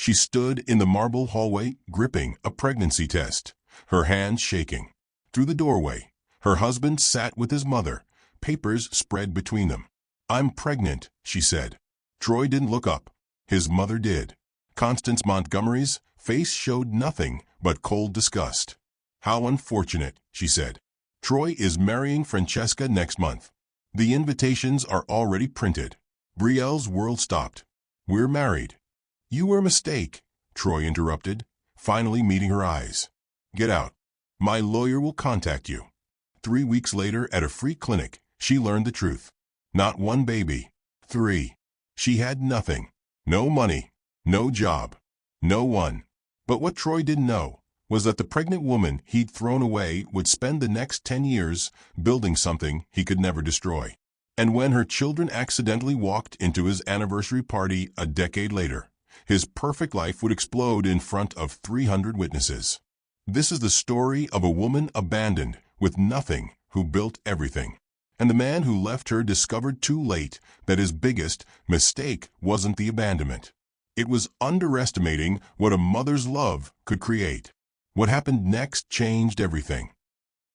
She stood in the marble hallway, gripping a pregnancy test, her hands shaking. Through the doorway, her husband sat with his mother, papers spread between them. "I'm pregnant," she said. Troy didn't look up. His mother did. Constance Montgomery's face showed nothing but cold disgust. "How unfortunate," she said. "Troy is marrying Francesca next month. The invitations are already printed." Brielle's world stopped. "We're married." "You were a mistake," Troy interrupted, finally meeting her eyes. "Get out. My lawyer will contact you." 3 weeks later at a free clinic, she learned the truth. Not one baby. 3. She had nothing. No money. No job. No one. But what Troy didn't know was that the pregnant woman he'd thrown away would spend the next 10 years building something he could never destroy. And when her children accidentally walked into his anniversary party a decade later, his perfect life would explode in front of 300 witnesses. This is the story of a woman abandoned with nothing who built everything. And the man who left her discovered too late that his biggest mistake wasn't the abandonment. It was underestimating what a mother's love could create. What happened next changed everything.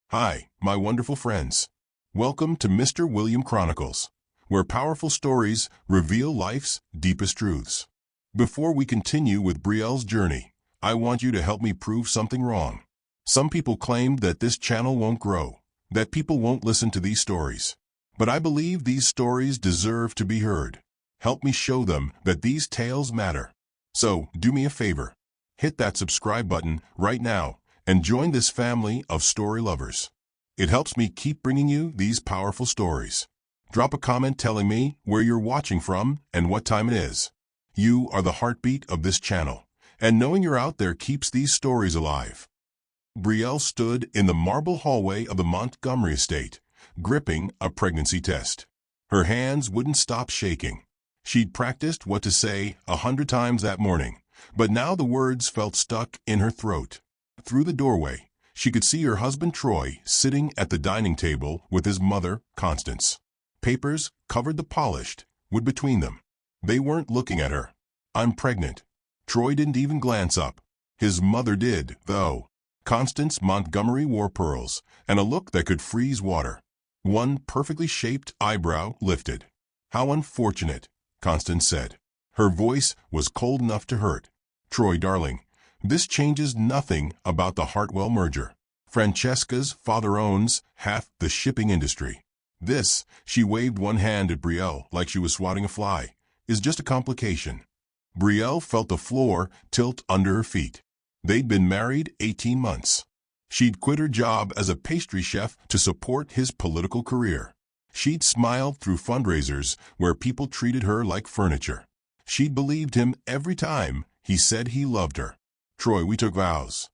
Hi, my wonderful friends. Welcome to Mr. William Chronicles, where powerful stories reveal life's deepest truths. Before we continue with Brielle's journey, I want you to help me prove something wrong. Some people claim that this channel won't grow, that people won't listen to these stories. But I believe these stories deserve to be heard. Help me show them that these tales matter. So, do me a favor. Hit that subscribe button right now and join this family of story lovers. It helps me keep bringing you these powerful stories. Drop a comment telling me where you're watching from and what time it is. You are the heartbeat of this channel, and knowing you're out there keeps these stories alive. Brielle stood in the marble hallway of the Montgomery estate, gripping a pregnancy test. Her hands wouldn't stop shaking. She'd practiced what to say 100 times that morning, but now the words felt stuck in her throat. Through the doorway, she could see her husband Troy sitting at the dining table with his mother, Constance. Papers covered the polished wood between them. They weren't looking at her. "I'm pregnant." Troy didn't even glance up. His mother did, though. Constance Montgomery wore pearls and a look that could freeze water. One perfectly shaped eyebrow lifted. "How unfortunate," Constance said. Her voice was cold enough to hurt. "Troy, darling, this changes nothing about the Hartwell merger. Francesca's father owns half the shipping industry. This," she waved one hand at Brielle like she was swatting a fly, "is just a complication." Brielle felt the floor tilt under her feet. They'd been married 18 months. She'd quit her job as a pastry chef to support his political career. She'd smiled through fundraisers where people treated her like furniture. She'd believed him every time he said he loved her. "Troy, we took vows."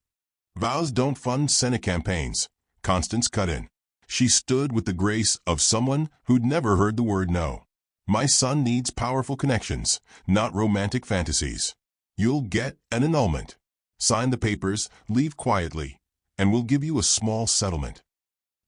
"Vows don't fund Senate campaigns," Constance cut in. She stood with the grace of someone who'd never heard the word no. "My son needs powerful connections, not romantic fantasies. You'll get an annulment. Sign the papers, leave quietly, and we'll give you a small settlement."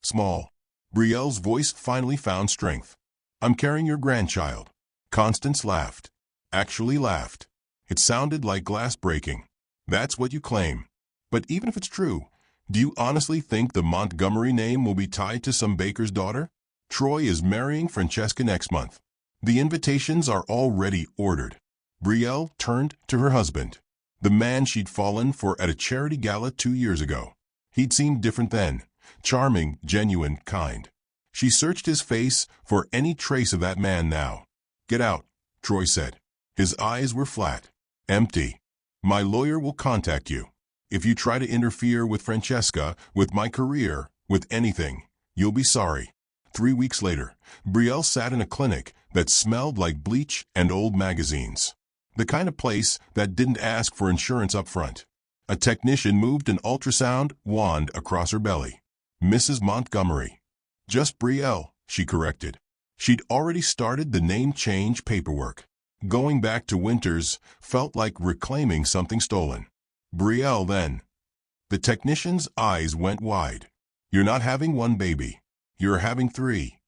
"Small." Brielle's voice finally found strength. "I'm carrying your grandchild." Constance laughed. Actually laughed. It sounded like glass breaking. "That's what you claim. But even if it's true, do you honestly think the Montgomery name will be tied to some baker's daughter? Troy is marrying Francesca next month. The invitations are already ordered." Brielle turned to her husband, the man she'd fallen for at a charity gala 2 years ago. He'd seemed different then, charming, genuine, kind. She searched his face for any trace of that man now. "Get out," Troy said. His eyes were flat, empty. "My lawyer will contact you. If you try to interfere with Francesca, with my career, with anything, you'll be sorry." 3 weeks later, Brielle sat in a clinic that smelled like bleach and old magazines. The kind of place that didn't ask for insurance up front. A technician moved an ultrasound wand across her belly. "Mrs. Montgomery." "Just Brielle," she corrected. She'd already started the name change paperwork. Going back to Winters felt like reclaiming something stolen. "Brielle, then." The technician's eyes went wide. "You're not having one baby. You're having 3.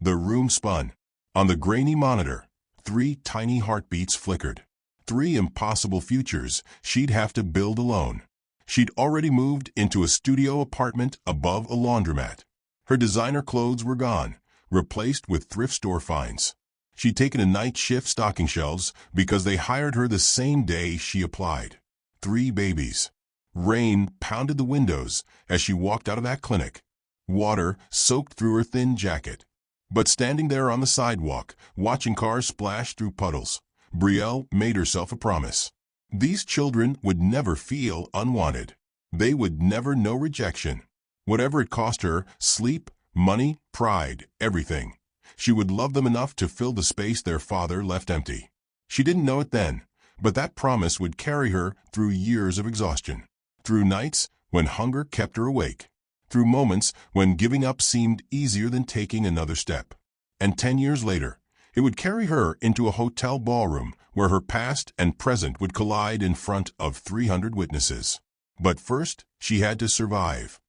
The room spun. On the grainy monitor, 3 tiny heartbeats flickered. 3 impossible futures she'd have to build alone. She'd already moved into a studio apartment above a laundromat. Her designer clothes were gone, replaced with thrift store finds. She'd taken a night shift stocking shelves because they hired her the same day she applied. 3 babies. Rain pounded the windows as she walked out of that clinic. Water soaked through her thin jacket. But standing there on the sidewalk, watching cars splash through puddles, Brielle made herself a promise. These children would never feel unwanted. They would never know rejection. Whatever it cost her, sleep, money, pride, everything. She would love them enough to fill the space their father left empty. She didn't know it then, but that promise would carry her through years of exhaustion. Through nights when hunger kept her awake. Through moments when giving up seemed easier than taking another step. And 10 years later, it would carry her into a hotel ballroom where her past and present would collide in front of 300 witnesses. But first, she had to survive.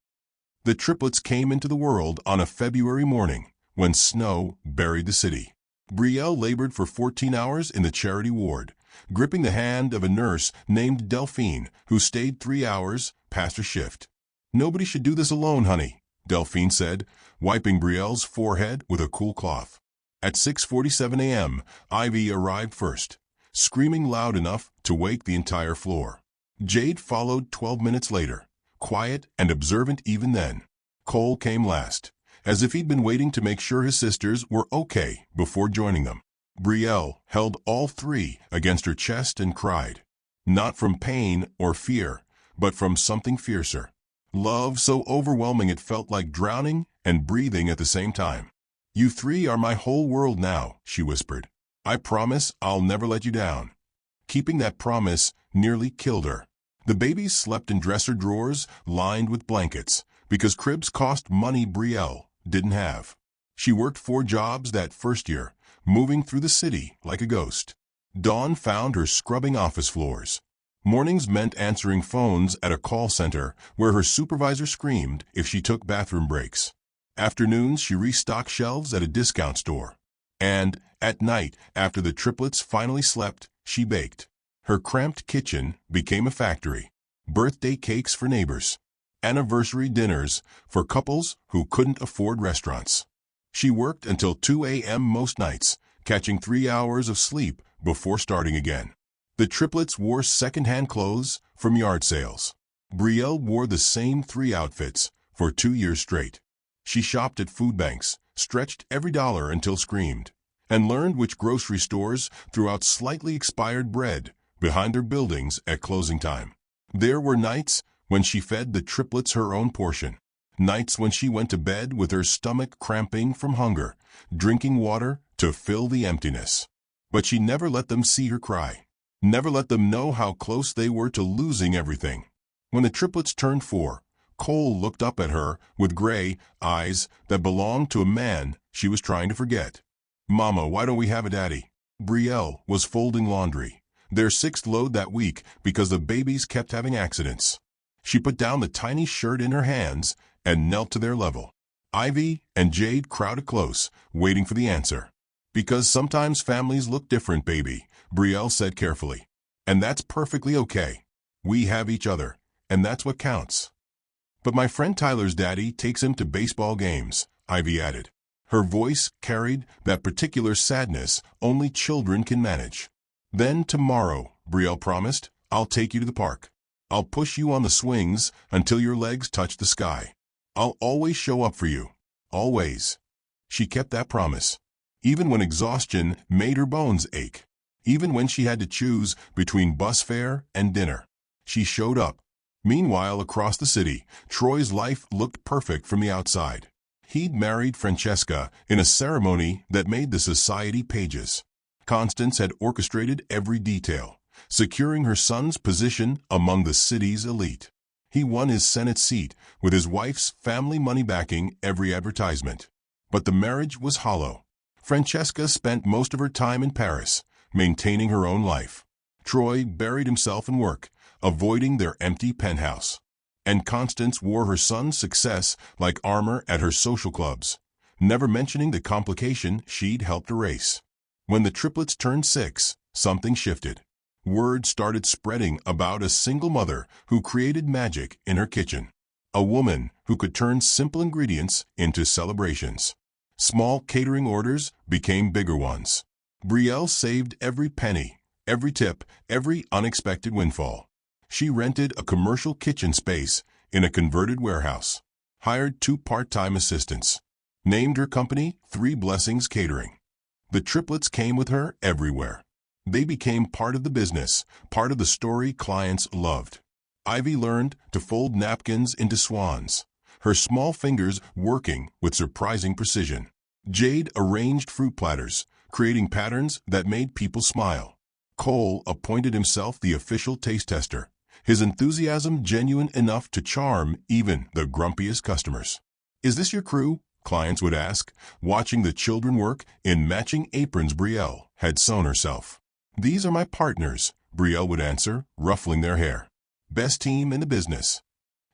The triplets came into the world on a February morning when snow buried the city. Brielle labored for 14 hours in the charity ward, gripping the hand of a nurse named Delphine, who stayed 3 hours past her shift. "Nobody should do this alone, honey," Delphine said, wiping Brielle's forehead with a cool cloth. At 6:47 a.m., Ivy arrived first, screaming loud enough to wake the entire floor. Jade followed 12 minutes later, quiet and observant even then. Cole came last, as if he'd been waiting to make sure his sisters were okay before joining them. Brielle held all 3 against her chest and cried, not from pain or fear, but from something fiercer. Love so overwhelming it felt like drowning and breathing at the same time. "You 3 are my whole world now," she whispered. "I promise I'll never let you down." Keeping that promise nearly killed her. The babies slept in dresser drawers lined with blankets because cribs cost money Brielle didn't have. She worked 4 jobs that first year, moving through the city like a ghost. Dawn found her scrubbing office floors. Mornings meant answering phones at a call center where her supervisor screamed if she took bathroom breaks. Afternoons, she restocked shelves at a discount store. And, at night, after the triplets finally slept, she baked. Her cramped kitchen became a factory. Birthday cakes for neighbors. Anniversary dinners for couples who couldn't afford restaurants. She worked until 2 a.m. most nights, catching 3 hours of sleep before starting again. The triplets wore second-hand clothes from yard sales. Brielle wore the same 3 outfits for 2 years straight. She shopped at food banks, stretched every dollar until screamed, and learned which grocery stores threw out slightly expired bread behind their buildings at closing time. There were nights when she fed the triplets her own portion. Nights when she went to bed with her stomach cramping from hunger, drinking water to fill the emptiness. But she never let them see her cry. Never let them know how close they were to losing everything. When the triplets turned 4, Cole looked up at her with gray eyes that belonged to a man she was trying to forget. "Mama, why don't we have a daddy?" Brielle was folding laundry, their 6th load that week because the babies kept having accidents. She put down the tiny shirt in her hands and knelt to their level. Ivy and Jade crowded close, waiting for the answer. "Because sometimes families look different, baby," Brielle said carefully. "And that's perfectly okay. We have each other, and that's what counts." "But my friend Tyler's daddy takes him to baseball games," Ivy added. Her voice carried that particular sadness only children can manage. "Then tomorrow," Brielle promised, "I'll take you to the park. I'll push you on the swings until your legs touch the sky. I'll always show up for you. Always." She kept that promise. Even when exhaustion made her bones ache. Even when she had to choose between bus fare and dinner. She showed up. Meanwhile, across the city, Troy's life looked perfect from the outside. He'd married Francesca in a ceremony that made the society pages. Constance had orchestrated every detail, securing her son's position among the city's elite. He won his Senate seat with his wife's family money backing every advertisement. But the marriage was hollow. Francesca spent most of her time in Paris, maintaining her own life. Troy buried himself in work, avoiding their empty penthouse. And Constance wore her son's success like armor at her social clubs, never mentioning the complication she'd helped erase. When the triplets turned 6, something shifted. Word started spreading about a single mother who created magic in her kitchen. A woman who could turn simple ingredients into celebrations. Small catering orders became bigger ones. Brielle saved every penny, every tip, every unexpected windfall. She rented a commercial kitchen space in a converted warehouse, hired 2 part-time assistants, named her company 3 Blessings Catering. The triplets came with her everywhere. They became part of the business, part of the story clients loved. Ivy learned to fold napkins into swans, her small fingers working with surprising precision. Jade arranged fruit platters, creating patterns that made people smile. Cole appointed himself the official taste tester, his enthusiasm genuine enough to charm even the grumpiest customers. "Is this your crew?" clients would ask, watching the children work in matching aprons Brielle had sewn herself. "These are my partners," Brielle would answer, ruffling their hair. "Best team in the business."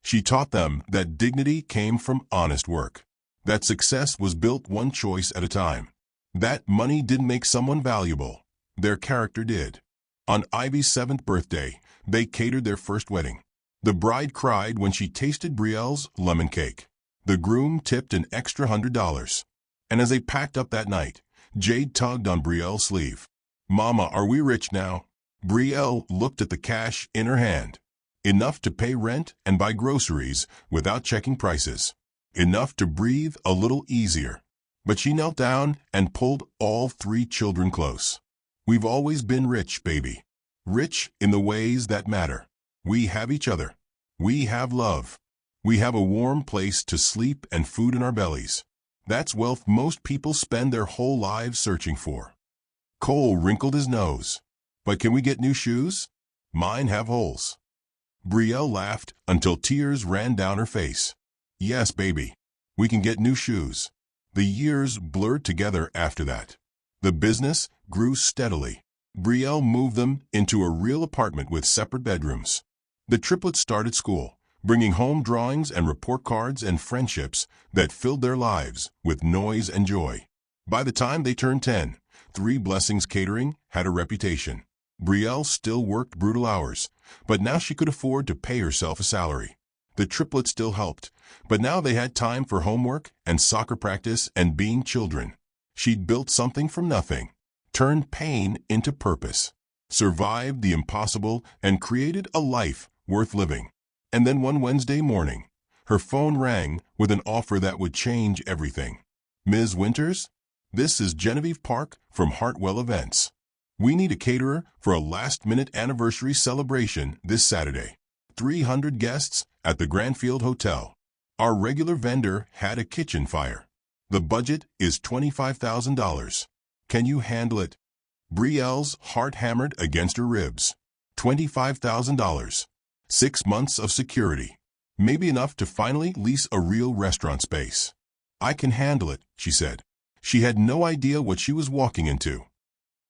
She taught them that dignity came from honest work, that success was built one choice at a time, that money didn't make someone valuable, their character did. On Ivy's 7th birthday, they catered their first wedding. The bride cried when she tasted Brielle's lemon cake. The groom tipped an extra $100. And as they packed up that night, Jade tugged on Brielle's sleeve. "Mama, are we rich now?" Brielle looked at the cash in her hand. Enough to pay rent and buy groceries without checking prices. Enough to breathe a little easier. But she knelt down and pulled all 3 children close. "We've always been rich, baby. Rich in the ways that matter. We have each other. We have love. We have a warm place to sleep and food in our bellies. That's wealth most people spend their whole lives searching for." Cole wrinkled his nose. "But can we get new shoes? Mine have holes." Brielle laughed until tears ran down her face. "Yes, baby. We can get new shoes." The years blurred together after that. The business grew steadily. Brielle moved them into a real apartment with separate bedrooms. The triplets started school, bringing home drawings and report cards and friendships that filled their lives with noise and joy. By the time they turned 10, 3 Blessings Catering had a reputation. Brielle still worked brutal hours, but now she could afford to pay herself a salary. The triplets still helped, but now they had time for homework and soccer practice and being children. She'd built something from nothing, turned pain into purpose, survived the impossible, and created a life worth living. And then one Wednesday morning, her phone rang with an offer that would change everything. "Ms. Winters, this is Genevieve Park from Hartwell Events. We need a caterer for a last-minute anniversary celebration this Saturday. 300 guests at the Grandfield Hotel. Our regular vendor had a kitchen fire. The budget is $25,000. Can you handle it?" Brielle's heart hammered against her ribs. $25,000. 6 months of security. Maybe enough to finally lease a real restaurant space. "I can handle it," she said. She had no idea what she was walking into.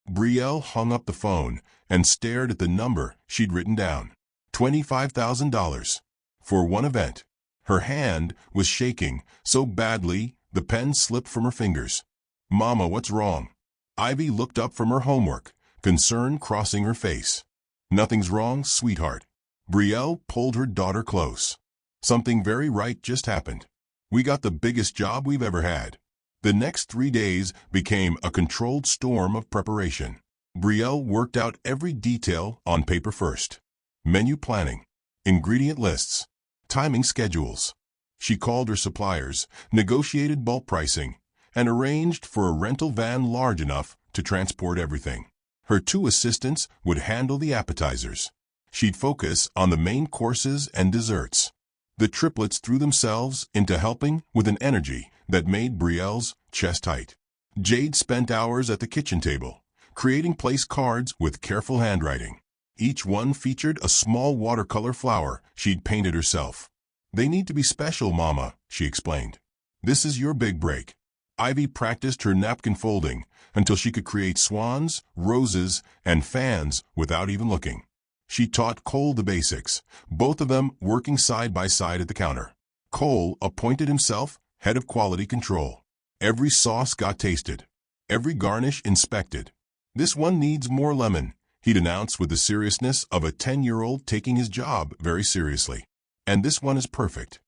Brielle hung up the phone and stared at the number she'd written down. $25,000. For one event. Her hand was shaking so badly the pen slipped from her fingers. "Mama, what's wrong?" Ivy looked up from her homework, concern crossing her face. "Nothing's wrong, sweetheart." Brielle pulled her daughter close. "Something very right just happened. We got the biggest job we've ever had." The next 3 days became a controlled storm of preparation. Brielle worked out every detail on paper first. Menu planning, ingredient lists, timing schedules. She called her suppliers, negotiated bulk pricing, and arranged for a rental van large enough to transport everything. Her 2 assistants would handle the appetizers. She'd focus on the main courses and desserts. The triplets threw themselves into helping with an energy that made Brielle's chest tight. Jade spent hours at the kitchen table, creating place cards with careful handwriting. Each one featured a small watercolor flower she'd painted herself. "They need to be special, Mama," she explained. "This is your big break." Ivy practiced her napkin folding until she could create swans, roses, and fans without even looking. She taught Cole the basics, both of them working side by side at the counter. Cole appointed himself head of quality control. Every sauce got tasted, every garnish inspected. "This one needs more lemon," he'd announce with the seriousness of a 10-year-old taking his job very seriously. And this one is perfect.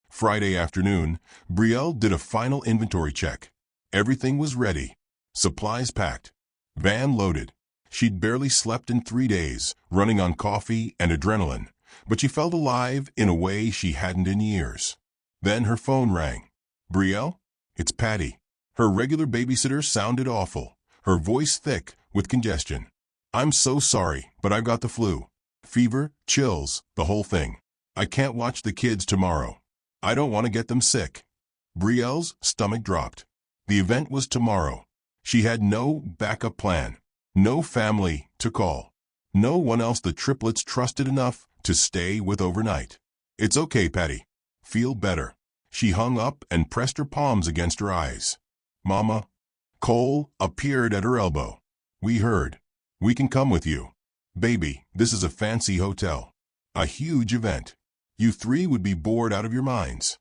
Friday afternoon, Brielle did a final inventory check. Everything was ready. Supplies packed. Van loaded. She'd barely slept in 3 days, running on coffee and adrenaline, but she felt alive in a way she hadn't in years. Then her phone rang. Brielle? It's Patty. Her regular babysitter sounded awful, her voice thick with congestion. I'm so sorry, but I've got the flu. Fever, chills, the whole thing. I can't watch the kids tomorrow. I don't want to get them sick. Brielle's stomach dropped. The event was tomorrow. She had no backup plan, no family to call, no one else the triplets trusted enough to stay with overnight. It's okay, Patty. Feel better. She hung up and pressed her palms against her eyes. Mama. Cole appeared at her elbow. We heard. We can come with you. Baby, this is a fancy hotel. A huge event. You three would be bored out of your minds.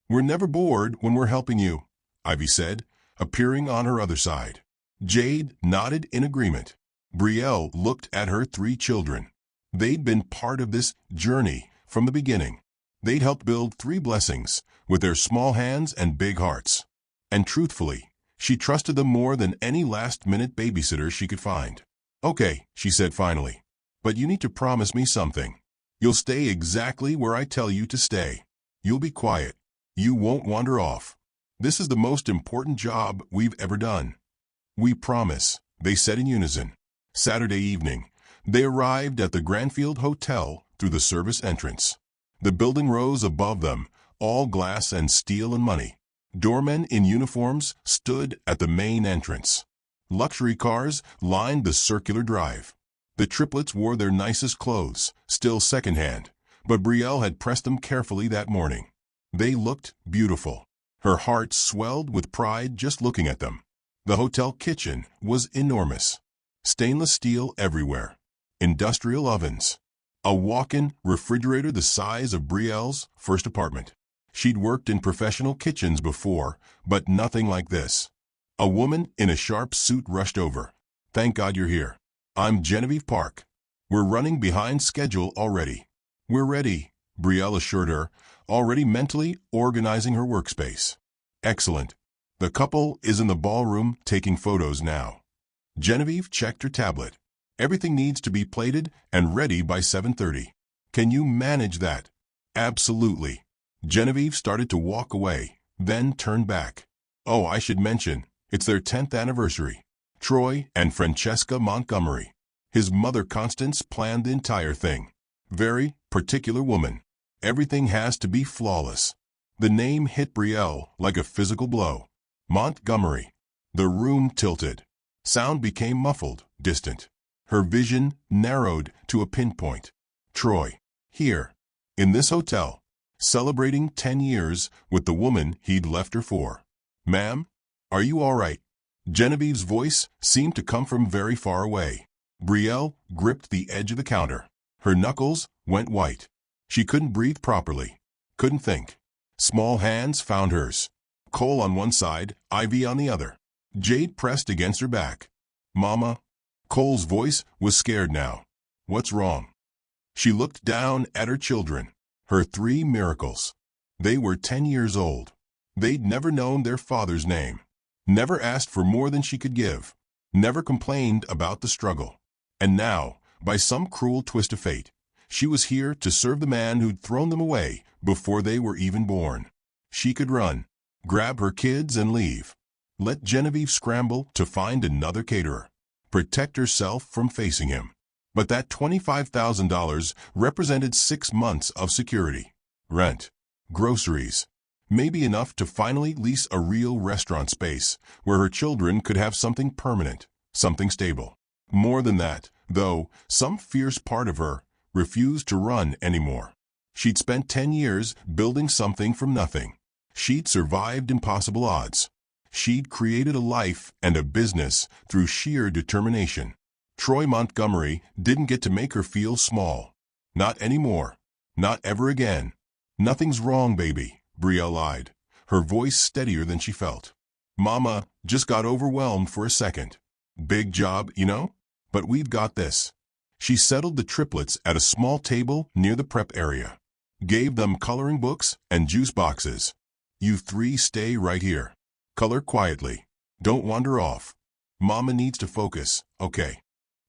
We're never bored when we're helping you, Ivy said, appearing on her other side. Jade nodded in agreement. Brielle looked at her 3 children. They'd been part of this journey from the beginning. They'd helped build 3 blessings with their small hands and big hearts. And truthfully, she trusted them more than any last-minute babysitter she could find. Okay, she said finally, but you need to promise me something. You'll stay exactly where I tell you to stay. You'll be quiet. You won't wander off. This is the most important job we've ever done. We promise, they said in unison. Saturday evening, they arrived at the Granfield Hotel through the service entrance. The building rose above them, all glass and steel and money. Doormen in uniforms stood at the main entrance. Luxury cars lined the circular drive. The triplets wore their nicest clothes, still secondhand, but Brielle had pressed them carefully that morning. They looked beautiful. Her heart swelled with pride just looking at them. The hotel kitchen was enormous. Stainless steel everywhere. Industrial ovens. A walk-in refrigerator the size of Brielle's first apartment. She'd worked in professional kitchens before, but nothing like this. A woman in a sharp suit rushed over. Thank God you're here. I'm Genevieve Park. We're running behind schedule already. We're ready, Brielle assured her, already mentally organizing her workspace. Excellent. The couple is in the ballroom taking photos now. Genevieve checked her tablet. Everything needs to be plated and ready by 7:30. Can you manage that? Absolutely. Genevieve started to walk away, then turned back. Oh, I should mention, it's their 10th anniversary. Troy and Francesca Montgomery. His mother Constance planned the entire thing. Very particular woman. Everything has to be flawless. The name hit Brielle like a physical blow. Montgomery. The room tilted. Sound became muffled, distant. Her vision narrowed to a pinpoint. Troy. Here. In this hotel. Celebrating 10 years with the woman he'd left her for. Ma'am? Are you all right? Genevieve's voice seemed to come from very far away. Brielle gripped the edge of the counter. Her knuckles went white. She couldn't breathe properly. Couldn't think. Small hands found hers. Cole on one side, Ivy on the other. Jade pressed against her back. Mama? Cole's voice was scared now. What's wrong? She looked down at her children. Her 3 miracles. They were 10 years old. They'd never known their father's name. Never asked for more than she could give. Never complained about the struggle. And now, by some cruel twist of fate, she was here to serve the man who'd thrown them away before they were even born. She could run, grab her kids and leave. Let Genevieve scramble to find another caterer. Protect herself from facing him. But that $25,000 represented 6 months of security. Rent. Groceries. Maybe enough to finally lease a real restaurant space where her children could have something permanent, something stable. More than that, though, some fierce part of her refused to run anymore. She'd spent 10 years building something from nothing. She'd survived impossible odds. She'd created a life and a business through sheer determination. Troy Montgomery didn't get to make her feel small. Not anymore. Not ever again. Nothing's wrong, baby, Brielle lied, her voice steadier than she felt. Mama just got overwhelmed for a second. Big job, you know? But we've got this. She settled the triplets at a small table near the prep area. Gave them coloring books and juice boxes. You three stay right here. Color quietly. Don't wander off. Mama needs to focus, okay?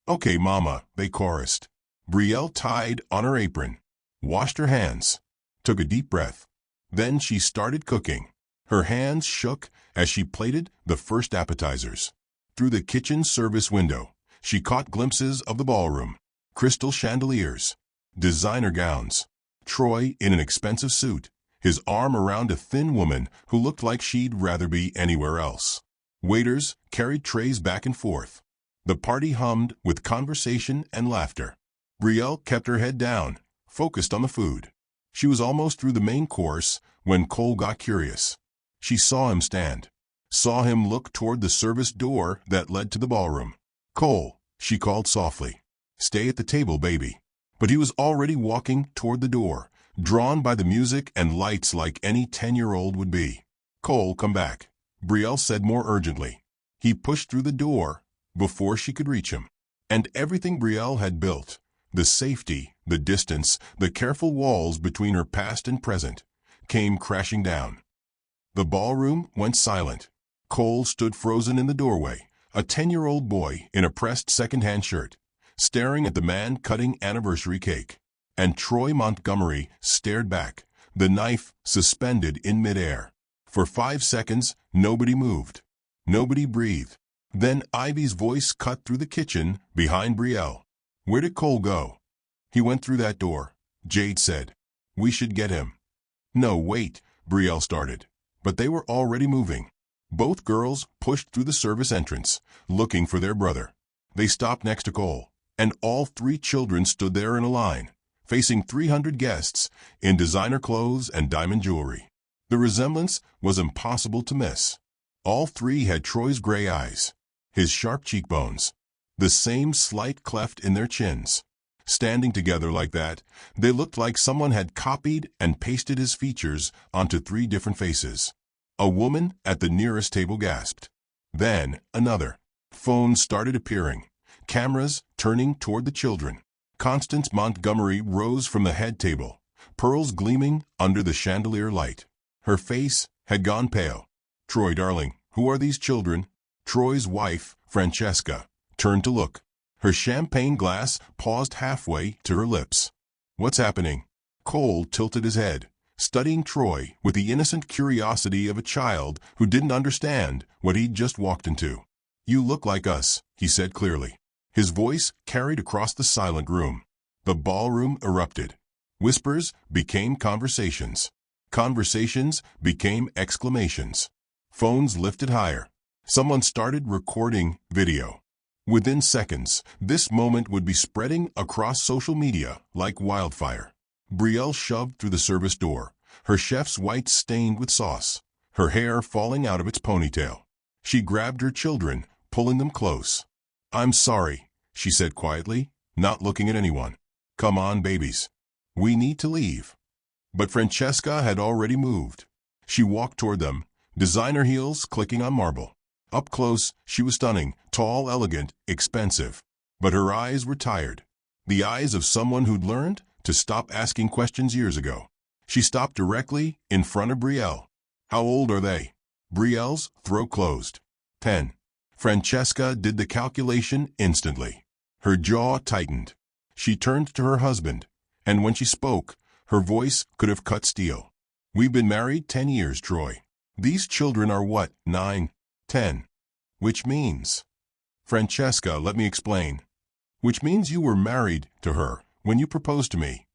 Okay, Mama, they chorused. Brielle tied on her apron. Washed her hands. Took a deep breath. Then she started cooking. Her hands shook as she plated the first appetizers. Through the kitchen service window, she caught glimpses of the ballroom. Crystal chandeliers. Designer gowns. Troy in an expensive suit, his arm around a thin woman who looked like she'd rather be anywhere else. Waiters carried trays back and forth. The party hummed with conversation and laughter. Brielle kept her head down, focused on the food. She was almost through the main course when Cole got curious. She saw him stand. Saw him look toward the service door that led to the ballroom. Cole, she called softly. Stay at the table, baby. But he was already walking toward the door, drawn by the music and lights like any 10-year-old would be. Cole, come back, Brielle said more urgently. He pushed through the door before she could reach him. And everything Brielle had built, the safety, the distance, the careful walls between her past and present, came crashing down. The ballroom went silent. Cole stood frozen in the doorway, a 10-year-old boy in a pressed second-hand shirt, staring at the man cutting anniversary cake. And Troy Montgomery stared back, the knife suspended in midair. For 5 seconds, nobody moved. Nobody breathed. Then Ivy's voice cut through the kitchen behind Brielle. Where did Cole go? He went through that door, Jade said. We should get him. No, wait, Brielle started. But they were already moving. Both girls pushed through the service entrance, looking for their brother. They stopped next to Cole, and all 3 children stood there in a line, facing 300 guests in designer clothes and diamond jewelry. The resemblance was impossible to miss. All 3 had Troy's gray eyes, his sharp cheekbones, the same slight cleft in their chins. Standing together like that, they looked like someone had copied and pasted his features onto 3 different faces. A woman at the nearest table gasped. Then another. Phones started appearing, cameras turning toward the children. Constance Montgomery rose from the head table, pearls gleaming under the chandelier light. Her face had gone pale. Troy, darling, who are these children? Troy's wife, Francesca, turned to look. Her champagne glass paused halfway to her lips. What's happening? Cole tilted his head, studying Troy with the innocent curiosity of a child who didn't understand what he'd just walked into. You look like us, he said clearly. His voice carried across the silent room. The ballroom erupted. Whispers became conversations. Conversations became exclamations. Phones lifted higher. Someone started recording video. Within seconds, this moment would be spreading across social media like wildfire. Brielle shoved through the service door, her chef's white stained with sauce, her hair falling out of its ponytail. She grabbed her children, pulling them close. I'm sorry, she said quietly, not looking at anyone. Come on, babies. We need to leave. But Francesca had already moved. She walked toward them, designer heels clicking on marble. Up close, she was stunning, tall, elegant, expensive. But her eyes were tired. The eyes of someone who'd learned to stop asking questions years ago. She stopped directly in front of Brielle. How old are they? Brielle's throat closed. 10. Francesca did the calculation instantly. Her jaw tightened. She turned to her husband, and when she spoke, her voice could have cut steel. We've been married 10 years, Troy. These children are what, 9, 10? Which means... Francesca, let me explain. Which means you were married to her when you proposed to me.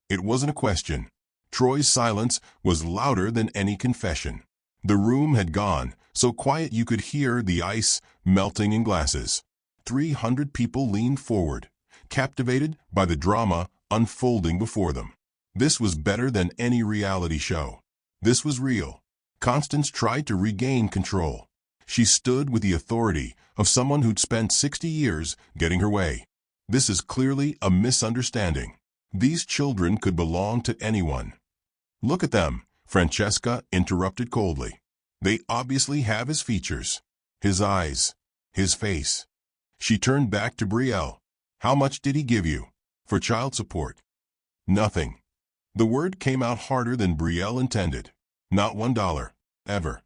It wasn't a question. Troy's silence was louder than any confession. The room had gone, so quiet you could hear the ice melting in glasses. 300 people leaned forward, captivated by the drama unfolding before them. This was better than any reality show. This was real. Constance tried to regain control. She stood with the authority of someone who'd spent 60 years getting her way. This is clearly a misunderstanding. These children could belong to anyone. Look at them, Francesca interrupted coldly. They obviously have his features, his eyes, his face. She turned back to Brielle. How much did he give you? For child support? Nothing. The word came out harder than Brielle intended. Not $1. Ever.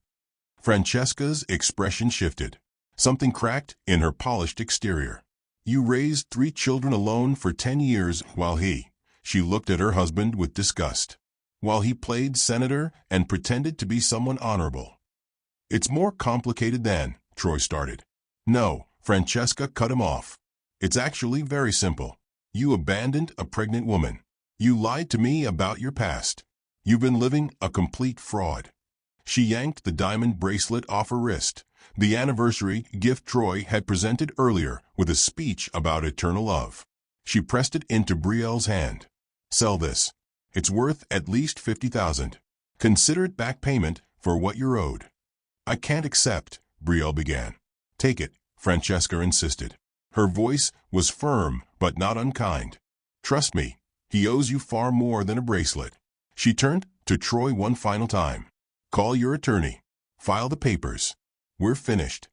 Francesca's expression shifted. Something cracked in her polished exterior. You raised 3 children alone for 10 years while she looked at her husband with disgust. While he played senator and pretended to be someone honorable. It's more complicated than, Troy started. No, Francesca cut him off. It's actually very simple. You abandoned a pregnant woman. You lied to me about your past. You've been living a complete fraud. She yanked the diamond bracelet off her wrist, the anniversary gift Troy had presented earlier with a speech about eternal love. She pressed it into Brielle's hand. Sell this. It's worth at least $50,000. Consider it back payment for what you're owed. I can't accept, Brielle began. Take it, Francesca insisted. Her voice was firm but not unkind. Trust me, he owes you far more than a bracelet. She turned to Troy one final time. Call your attorney. File the papers. We're finished.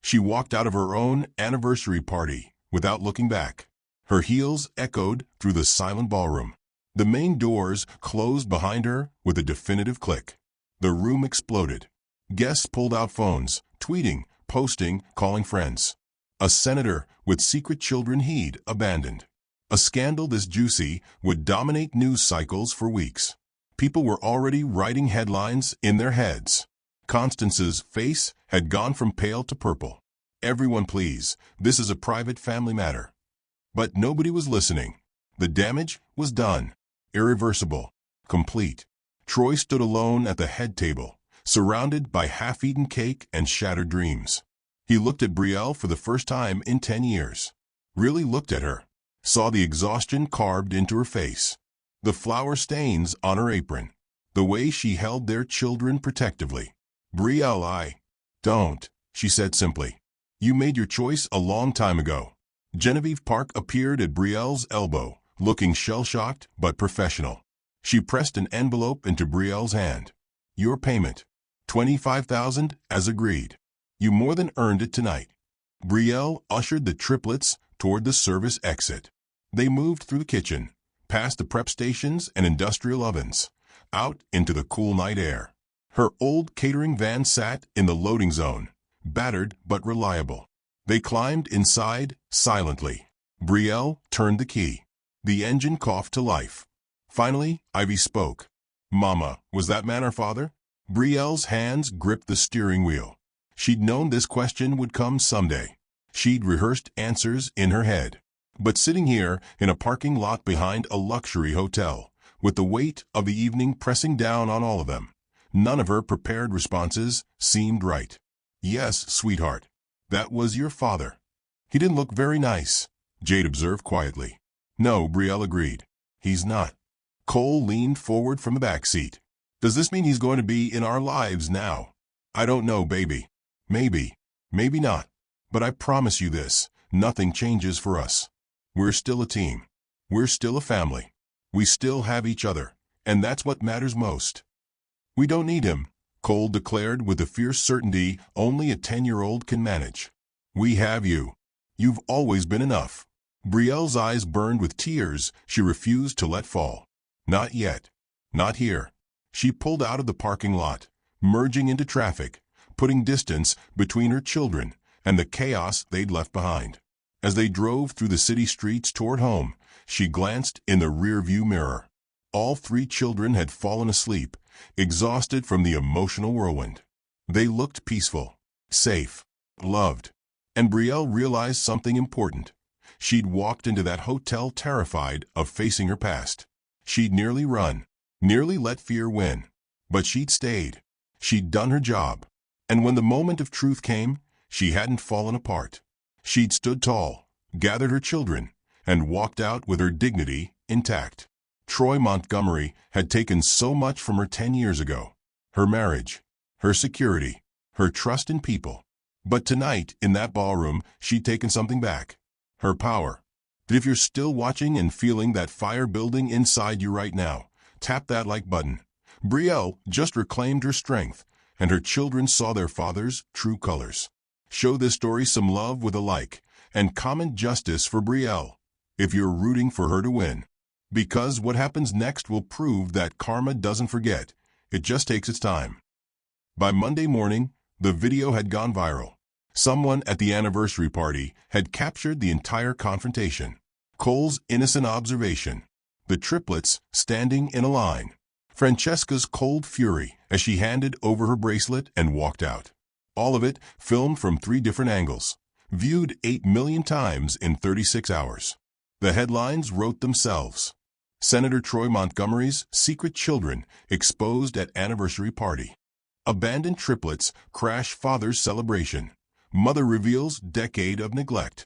She walked out of her own anniversary party without looking back. Her heels echoed through the silent ballroom. The main doors closed behind her with a definitive click. The room exploded. Guests pulled out phones, tweeting, posting, calling friends. A senator with secret children he'd abandoned. A scandal this juicy would dominate news cycles for weeks. People were already writing headlines in their heads. Constance's face had gone from pale to purple. Everyone please, this is a private family matter. But nobody was listening. The damage was done. Irreversible. Complete. Troy stood alone at the head table, surrounded by half-eaten cake and shattered dreams. He looked at Brielle for the first time in 10 years. Really looked at her. Saw the exhaustion carved into her face. The flower stains on her apron. The way she held their children protectively. Brielle, I don't, she said simply. You made your choice a long time ago. Genevieve Park appeared at Brielle's elbow, looking shell-shocked but professional. She pressed an envelope into Brielle's hand. Your payment. $25,000 as agreed. You more than earned it tonight. Brielle ushered the triplets toward the service exit. They moved through the kitchen, past the prep stations and industrial ovens, out into the cool night air. Her old catering van sat in the loading zone, battered but reliable. They climbed inside silently. Brielle turned the key. The engine coughed to life. Finally, Ivy spoke. Mama, was that man our father? Brielle's hands gripped the steering wheel. She'd known this question would come someday. She'd rehearsed answers in her head. But sitting here in a parking lot behind a luxury hotel, with the weight of the evening pressing down on all of them, none of her prepared responses seemed right. Yes, sweetheart. That was your father. He didn't look very nice, Jade observed quietly. No, Brielle agreed. He's not. Cole leaned forward from the back seat. Does this mean he's going to be in our lives now? I don't know, baby. Maybe. Maybe not. But I promise you this, nothing changes for us. We're still a team. We're still a family. We still have each other, and that's what matters most. We don't need him, Cole declared with the fierce certainty only a 10-year-old can manage. We have you. You've always been enough. Brielle's eyes burned with tears she refused to let fall. Not yet. Not here. She pulled out of the parking lot, merging into traffic, putting distance between her children and the chaos they'd left behind. As they drove through the city streets toward home, she glanced in the rearview mirror. All 3 children had fallen asleep, exhausted from the emotional whirlwind. They looked peaceful, safe, loved. And Brielle realized something important. She'd walked into that hotel terrified of facing her past. She'd nearly run, nearly let fear win. But she'd stayed. She'd done her job. And when the moment of truth came, she hadn't fallen apart. She'd stood tall, gathered her children, and walked out with her dignity intact. Troy Montgomery had taken so much from her 10 years ago. Her marriage, her security, her trust in people. But tonight, in that ballroom, she'd taken something back. Her power. But if you're still watching and feeling that fire building inside you right now, tap that like button. Brielle just reclaimed her strength, and her children saw their father's true colors. Show this story some love with a like, and common justice for Brielle, if you're rooting for her to win. Because what happens next will prove that karma doesn't forget, it just takes its time. By Monday morning, the video had gone viral. Someone at the anniversary party had captured the entire confrontation. Cole's innocent observation. The triplets standing in a line. Francesca's cold fury as she handed over her bracelet and walked out. All of it filmed from 3 different angles. Viewed 8 million times in 36 hours. The headlines wrote themselves. Senator Troy Montgomery's secret children exposed at anniversary party. Abandoned triplets crash father's celebration. Mother reveals decade of neglect.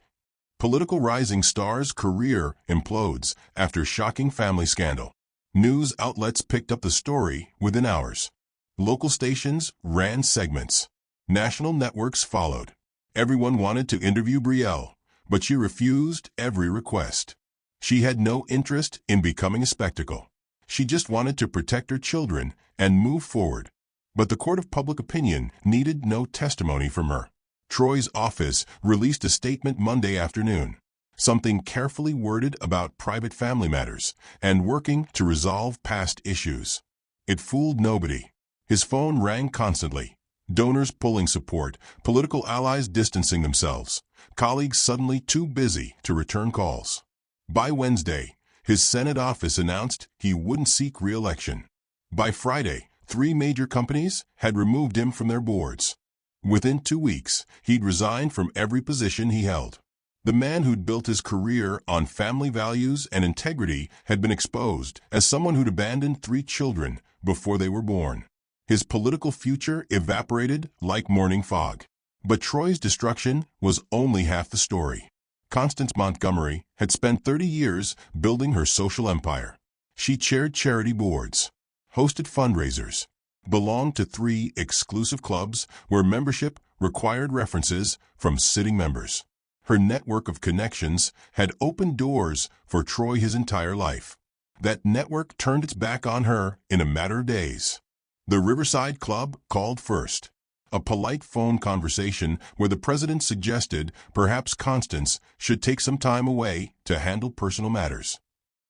Political rising star's career implodes after shocking family scandal. News outlets picked up the story within hours. Local stations ran segments. National networks followed. Everyone wanted to interview Brielle, but she refused every request. She had no interest in becoming a spectacle. She just wanted to protect her children and move forward. But the court of public opinion needed no testimony from her. Troy's office released a statement Monday afternoon, something carefully worded about private family matters and working to resolve past issues. It fooled nobody. His phone rang constantly. Donors pulling support, political allies distancing themselves, colleagues suddenly too busy to return calls. By Wednesday, his Senate office announced he wouldn't seek re-election. By Friday, 3 major companies had removed him from their boards. Within 2 weeks, he'd resigned from every position he held. The man who'd built his career on family values and integrity had been exposed as someone who'd abandoned 3 children before they were born. His political future evaporated like morning fog. But Troy's destruction was only half the story. Constance Montgomery had spent 30 years building her social empire. She chaired charity boards, hosted fundraisers, belonged to 3 exclusive clubs where membership required references from sitting members. Her network of connections had opened doors for Troy his entire life. That network turned its back on her in a matter of days. The Riverside Club called first. A polite phone conversation where the president suggested perhaps Constance should take some time away to handle personal matters.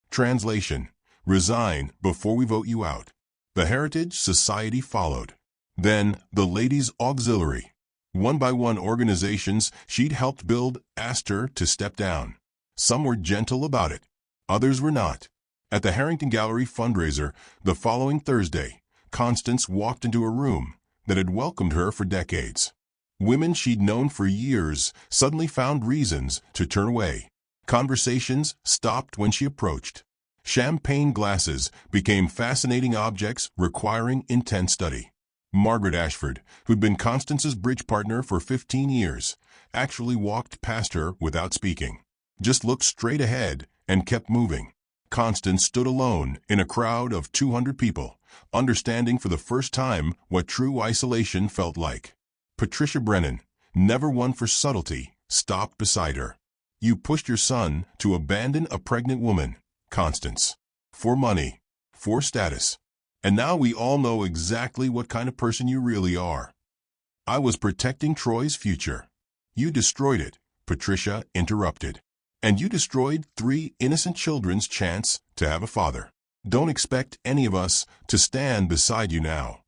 Translation: resign before we vote you out. The Heritage Society followed. Then the Ladies' Auxiliary. One by one organizations she'd helped build asked her to step down. Some were gentle about it. Others were not. At the Harrington Gallery fundraiser the following Thursday, Constance walked into a room that had welcomed her for decades. Women she'd known for years suddenly found reasons to turn away. Conversations stopped when she approached. Champagne glasses became fascinating objects requiring intense study. Margaret Ashford, who'd been Constance's bridge partner for 15 years, actually walked past her without speaking. Just looked straight ahead and kept moving. Constance stood alone in a crowd of 200 people, understanding for the first time what true isolation felt like. Patricia Brennan, never one for subtlety, stopped beside her. You pushed your son to abandon a pregnant woman, Constance. For money. For status. And now we all know exactly what kind of person you really are. I was protecting Troy's future. You destroyed it, Patricia interrupted. And you destroyed 3 innocent children's chance to have a father. Don't expect any of us to stand beside you now.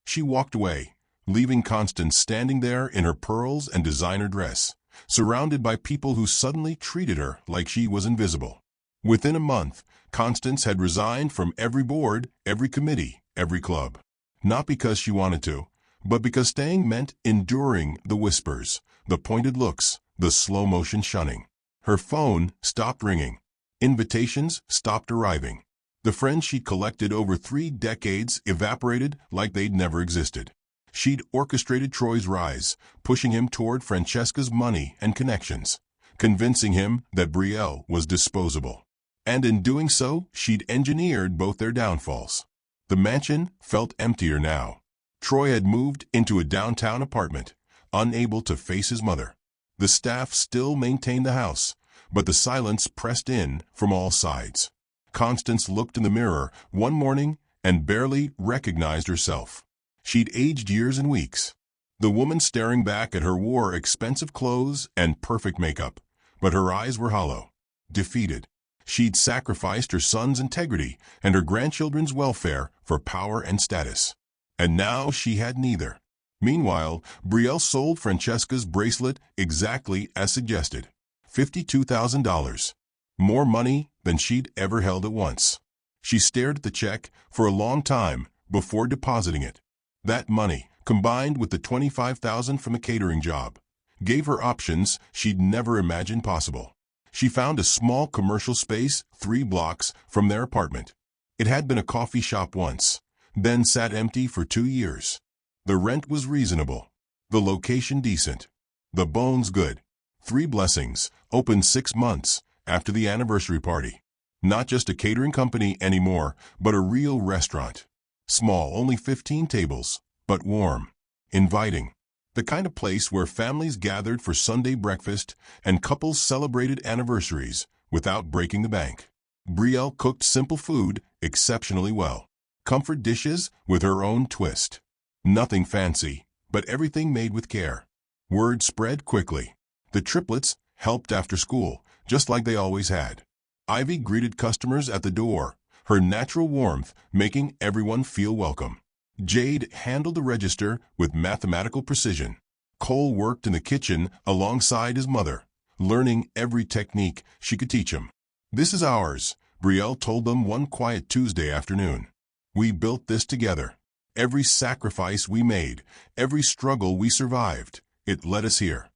She walked away, leaving Constance standing there in her pearls and designer dress, surrounded by people who suddenly treated her like she was invisible. Within a month, Constance had resigned from every board, every committee, every club. Not because she wanted to, but because staying meant enduring the whispers, the pointed looks, the slow-motion shunning. Her phone stopped ringing. Invitations stopped arriving. The friends she'd collected over 3 decades evaporated like they'd never existed. She'd orchestrated Troy's rise, pushing him toward Francesca's money and connections, convincing him that Brielle was disposable. And in doing so, she'd engineered both their downfalls. The mansion felt emptier now. Troy had moved into a downtown apartment, unable to face his mother. The staff still maintained the house, but the silence pressed in from all sides. Constance looked in the mirror one morning and barely recognized herself. She'd aged years and weeks. The woman staring back at her wore expensive clothes and perfect makeup, but her eyes were hollow. Defeated. She'd sacrificed her son's integrity and her grandchildren's welfare for power and status. And now she had neither. Meanwhile, Brielle sold Francesca's bracelet exactly as suggested. $52,000. More money than she'd ever held at once. She stared at the check for a long time before depositing it. That money, combined with the $25,000 from a catering job, gave her options she'd never imagined possible. She found a small commercial space 3 blocks from their apartment. It had been a coffee shop once, then sat empty for 2 years. The rent was reasonable, the location decent, the bones good. 3 Blessings opened 6 months after the anniversary party. Not just a catering company anymore, but a real restaurant. Small, only 15 tables, but warm, inviting. The kind of place where families gathered for Sunday breakfast and couples celebrated anniversaries without breaking the bank. Brielle cooked simple food exceptionally well. Comfort dishes with her own twist. Nothing fancy, but everything made with care. Word spread quickly. The triplets helped after school, just like they always had. Ivy greeted customers at the door, her natural warmth making everyone feel welcome. Jade handled the register with mathematical precision. Cole worked in the kitchen alongside his mother, learning every technique she could teach him. "This is ours," Brielle told them one quiet Tuesday afternoon. "We built this together. Every sacrifice we made, every struggle we survived, it led us here."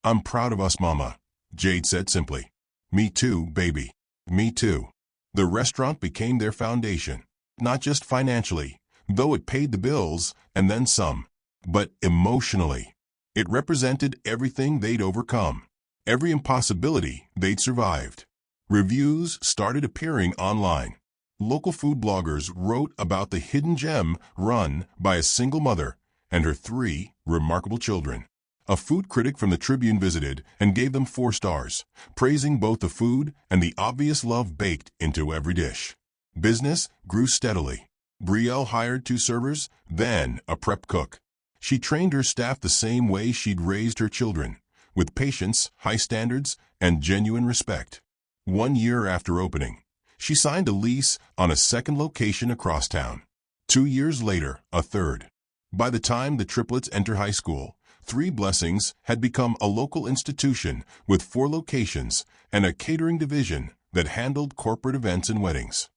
"I'm proud of us, Mama," Jade said simply. "Me too, baby. Me too." The restaurant became their foundation, not just financially, though it paid the bills and then some, but emotionally. It represented everything they'd overcome, every impossibility they'd survived. Reviews started appearing online. Local food bloggers wrote about the hidden gem run by a single mother and her 3 remarkable children. A food critic from the Tribune visited and gave them 4 stars, praising both the food and the obvious love baked into every dish. Business grew steadily. Brielle hired 2 servers, then a prep cook. She trained her staff the same way she'd raised her children, with patience, high standards, and genuine respect. 1 year after opening, she signed a lease on a second location across town. 2 years later, a third. By the time the triplets enter high school, 3 Blessings had become a local institution with 4 locations and a catering division that handled corporate events and weddings.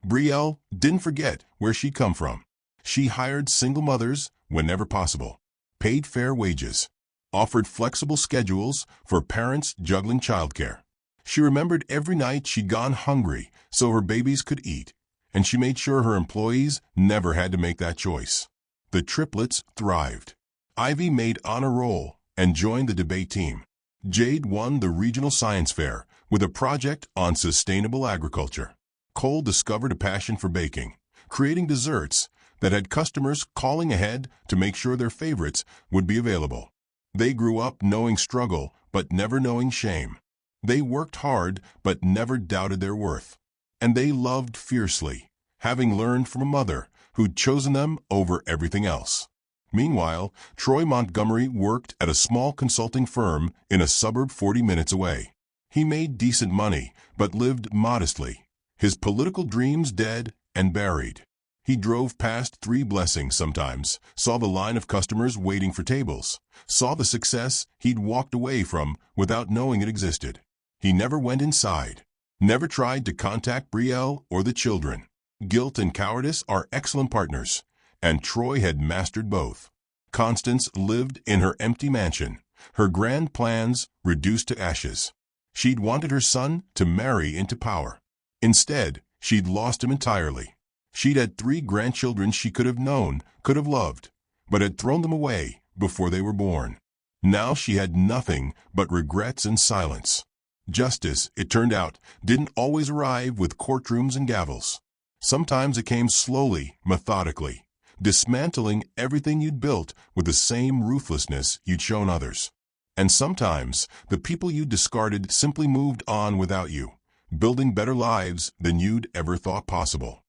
Brielle didn't forget where she'd come from. She hired single mothers whenever possible, paid fair wages, offered flexible schedules for parents juggling childcare. She remembered every night she'd gone hungry so her babies could eat, and she made sure her employees never had to make that choice. The triplets thrived. Ivy made honor roll and joined the debate team. Jade won the regional science fair with a project on sustainable agriculture. Cole discovered a passion for baking, creating desserts that had customers calling ahead to make sure their favorites would be available. They grew up knowing struggle but never knowing shame. They worked hard but never doubted their worth. And they loved fiercely, having learned from a mother who'd chosen them over everything else. Meanwhile, Troy Montgomery worked at a small consulting firm in a suburb 40 minutes away. He made decent money but lived modestly, his political dreams dead and buried. He drove past 3 Blessings sometimes, saw the line of customers waiting for tables, saw the success he'd walked away from without knowing it existed. He never went inside, never tried to contact Brielle or the children. Guilt and cowardice are excellent partners, and Troy had mastered both. Constance lived in her empty mansion, her grand plans reduced to ashes. She'd wanted her son to marry into power. Instead, she'd lost him entirely. She'd had 3 grandchildren she could have known, could have loved, but had thrown them away before they were born. Now she had nothing but regrets and silence. Justice, it turned out, didn't always arrive with courtrooms and gavels. Sometimes it came slowly, methodically, dismantling everything you'd built with the same ruthlessness you'd shown others. And sometimes the people you discarded simply moved on without you, building better lives than you'd ever thought possible.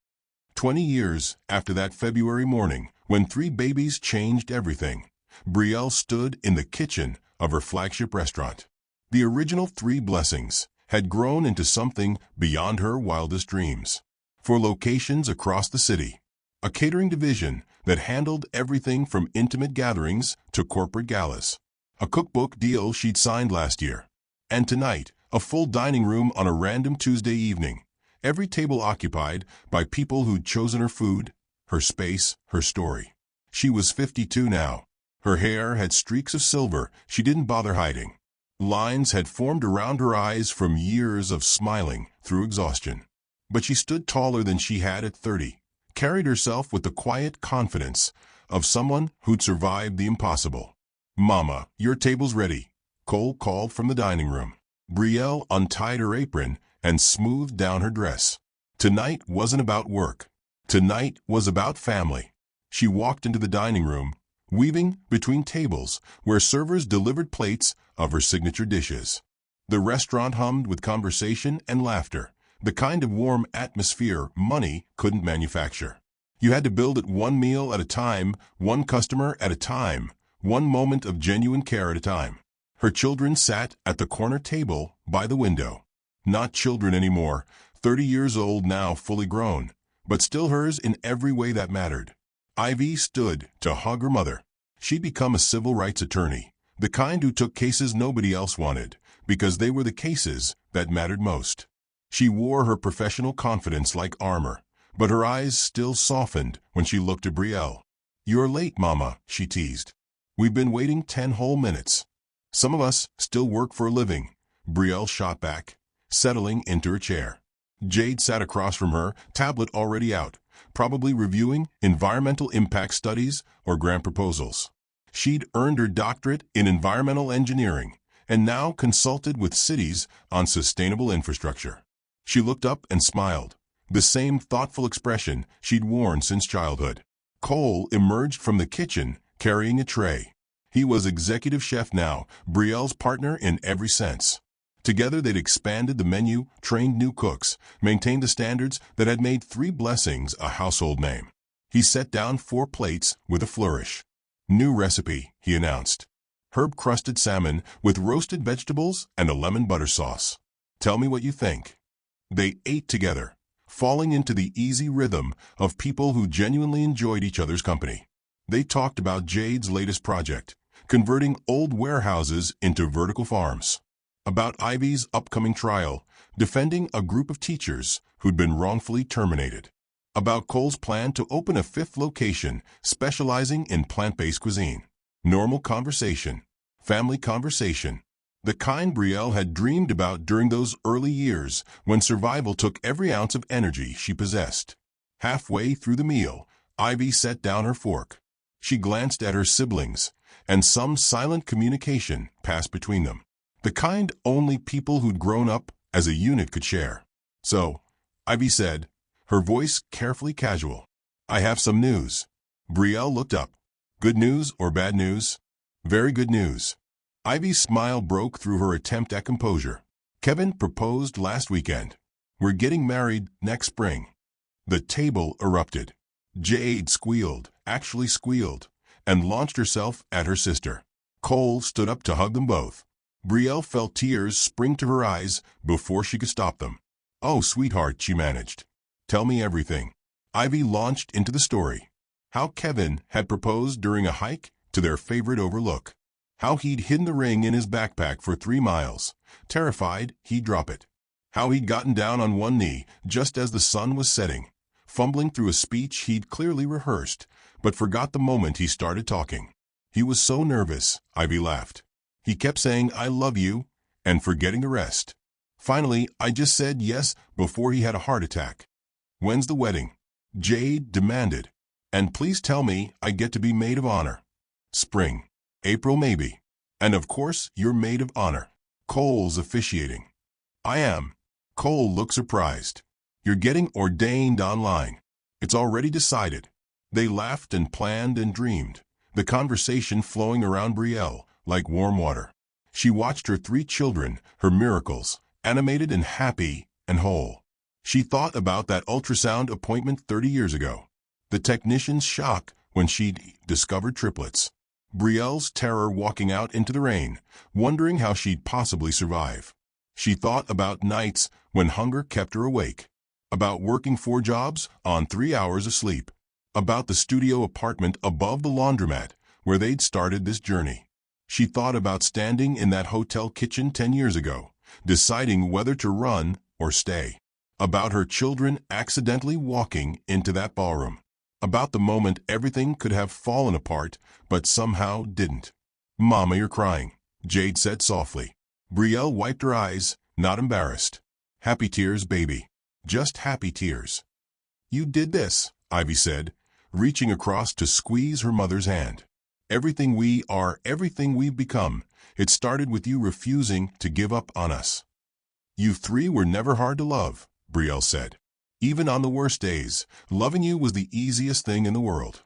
20 years after that February morning, when 3 babies changed everything, Brielle stood in the kitchen of her flagship restaurant. The original 3 blessings had grown into something beyond her wildest dreams. 4 locations across the city. A catering division that handled everything from intimate gatherings to corporate galas. A cookbook deal she'd signed last year. And tonight, a full dining room on a random Tuesday evening. Every table occupied by people who'd chosen her food, her space, her story. She was 52 now. Her hair had streaks of silver she didn't bother hiding. Lines had formed around her eyes from years of smiling through exhaustion. But she stood taller than she had at 30, carried herself with the quiet confidence of someone who'd survived the impossible. "Mama, your table's ready," Cole called from the dining room. Brielle untied her apron and smoothed down her dress. Tonight wasn't about work. Tonight was about family. She walked into the dining room, weaving between tables where servers delivered plates of her signature dishes. The restaurant hummed with conversation and laughter, the kind of warm atmosphere money couldn't manufacture. You had to build it one meal at a time, one customer at a time, one moment of genuine care at a time. Her children sat at the corner table by the window. Not children anymore, 30 years old now, fully grown, but still hers in every way that mattered. Ivy stood to hug her mother. She'd become a civil rights attorney, the kind who took cases nobody else wanted, because they were the cases that mattered most. She wore her professional confidence like armor, but her eyes still softened when she looked at Brielle. "You're late, Mama," she teased. "We've been waiting 10 whole minutes." "Some of us still work for a living," Brielle shot back, settling into her chair. Jade sat across from her, tablet already out, probably reviewing environmental impact studies or grant proposals. She'd earned her doctorate in environmental engineering and now consulted with cities on sustainable infrastructure. She looked up and smiled, the same thoughtful expression she'd worn since childhood. Cole emerged from the kitchen carrying a tray. He was executive chef now, Brielle's partner in every sense. Together they'd expanded the menu, trained new cooks, maintained the standards that had made 3 blessings a household name. He set down 4 plates with a flourish. "New recipe," he announced. "Herb-crusted salmon with roasted vegetables and a lemon butter sauce. Tell me what you think." They ate together, falling into the easy rhythm of people who genuinely enjoyed each other's company. They talked about Jade's latest project, converting old warehouses into vertical farms. About Ivy's upcoming trial, defending a group of teachers who'd been wrongfully terminated. About Cole's plan to open a 5th location specializing in plant-based cuisine. Normal conversation, family conversation, the kind Brielle had dreamed about during those early years when survival took every ounce of energy she possessed. Halfway through the meal, Ivy set down her fork. She glanced at her siblings, and some silent communication passed between them. The kind only people who'd grown up as a unit could share. "So," Ivy said, her voice carefully casual, "I have some news." Brielle looked up. "Good news or bad news?" "Very good news." Ivy's smile broke through her attempt at composure. "Kevin proposed last weekend. We're getting married next spring." The table erupted. Jade squealed, actually squealed, and launched herself at her sister. Cole stood up to hug them both. Brielle felt tears spring to her eyes before she could stop them. "Oh, sweetheart," she managed. "Tell me everything." Ivy launched into the story. How Kevin had proposed during a hike to their favorite overlook. How he'd hidden the ring in his backpack for 3 miles, terrified he'd drop it. How he'd gotten down on one knee just as the sun was setting, fumbling through a speech he'd clearly rehearsed, but forgot the moment he started talking. He was so nervous, Ivy laughed. He kept saying, "I love you," and forgetting the rest. Finally, I just said yes before he had a heart attack. "When's the wedding?" Jade demanded. "And please tell me I get to be maid of honor." "Spring. April maybe. And of course you're maid of honor." Cole's officiating. "I am." Cole looked surprised. "You're getting ordained online. It's already decided." They laughed and planned and dreamed, the conversation flowing around Brielle like warm water. She watched her 3 children, her miracles, animated and happy and whole. She thought about that ultrasound appointment 30 years ago, the technician's shock when she'd discovered triplets. Brielle's terror walking out into the rain, wondering how she'd possibly survive. She thought about nights when hunger kept her awake, about working 4 jobs on 3 hours of sleep, about the studio apartment above the laundromat where they'd started this journey. She thought about standing in that hotel kitchen 10 years ago, deciding whether to run or stay, about her children accidentally walking into that ballroom, about the moment everything could have fallen apart but somehow didn't. "Mama, you're crying," Jade said softly. Brielle wiped her eyes, not embarrassed. "Happy tears, baby. Just happy tears." "You did this," Ivy said, reaching across to squeeze her mother's hand. "Everything we are, everything we've become, it started with you refusing to give up on us." "You 3 were never hard to love," Brielle said. "Even on the worst days, loving you was the easiest thing in the world."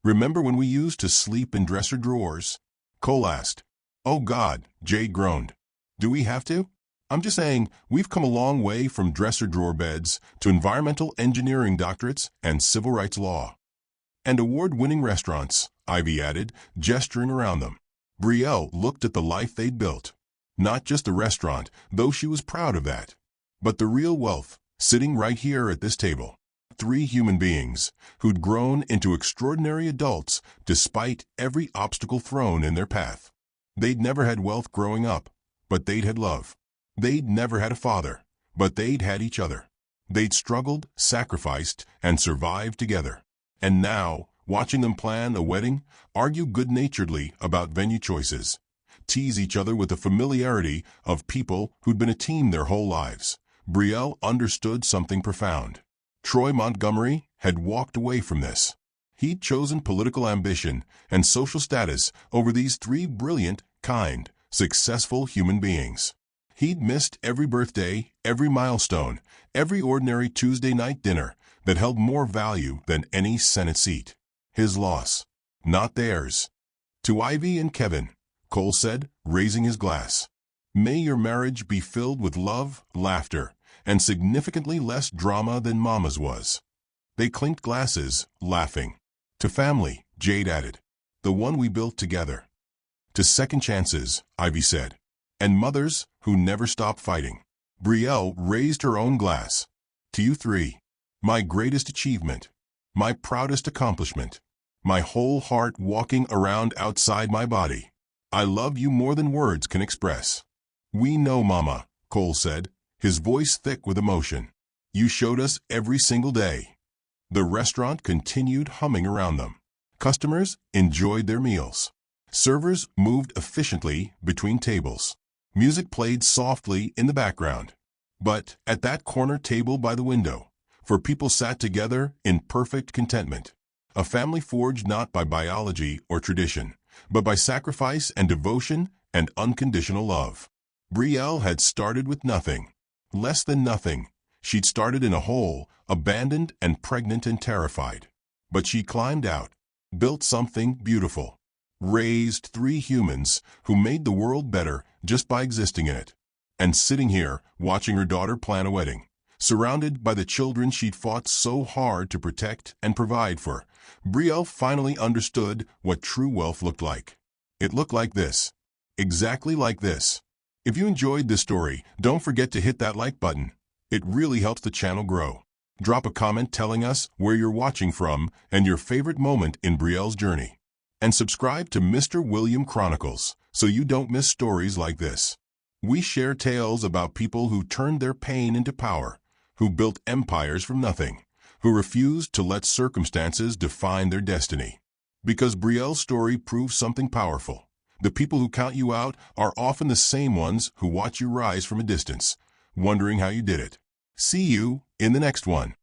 "Remember when we used to sleep in dresser drawers?" Cole asked. "Oh God," Jade groaned. "Do we have to?" "I'm just saying, we've come a long way from dresser drawer beds to environmental engineering doctorates and civil rights law." "And award-winning restaurants," Ivy added, gesturing around them. Brielle looked at the life they'd built. Not just the restaurant, though she was proud of that, but the real wealth, sitting right here at this table. 3 human beings who'd grown into extraordinary adults despite every obstacle thrown in their path. They'd never had wealth growing up, but they'd had love. They'd never had a father, but they'd had each other. They'd struggled, sacrificed, and survived together. And now, watching them plan a wedding, argue good-naturedly about venue choices, tease each other with the familiarity of people who'd been a team their whole lives, Brielle understood something profound. Troy Montgomery had walked away from this. He'd chosen political ambition and social status over these 3 brilliant, kind, successful human beings. He'd missed every birthday, every milestone, every ordinary Tuesday night dinner that held more value than any Senate seat. His loss, not theirs. "To Ivy and Kevin," Cole said, raising his glass. "May your marriage be filled with love, laughter, and significantly less drama than Mama's was." They clinked glasses, laughing. "To family," Jade added. "The one we built together." "To second chances," Ivy said. "And mothers who never stop fighting." Brielle raised her own glass. "To you 3. My greatest achievement. My proudest accomplishment. My whole heart walking around outside my body. I love you more than words can express." "We know, Mama," Cole said, his voice thick with emotion. "You showed us every single day." The restaurant continued humming around them. Customers enjoyed their meals. Servers moved efficiently between tables. Music played softly in the background. But at that corner table by the window, 4 people sat together in perfect contentment. A family forged not by biology or tradition, but by sacrifice and devotion and unconditional love. Brielle had started with nothing. Less than nothing. She'd started in a hole, abandoned and pregnant and terrified. But she climbed out, built something beautiful, raised 3 humans who made the world better just by existing in it. And sitting here, watching her daughter plan a wedding, surrounded by the children she'd fought so hard to protect and provide for, Brielle finally understood what true wealth looked like. It looked like this. Exactly like this. If you enjoyed this story, don't forget to hit that like button. It really helps the channel grow. Drop a comment telling us where you're watching from and your favorite moment in Brielle's journey. And subscribe to Mr. William Chronicles so you don't miss stories like this. We share tales about people who turned their pain into power, who built empires from nothing, who refused to let circumstances define their destiny. Because Brielle's story proves something powerful. The people who count you out are often the same ones who watch you rise from a distance, wondering how you did it. See you in the next one.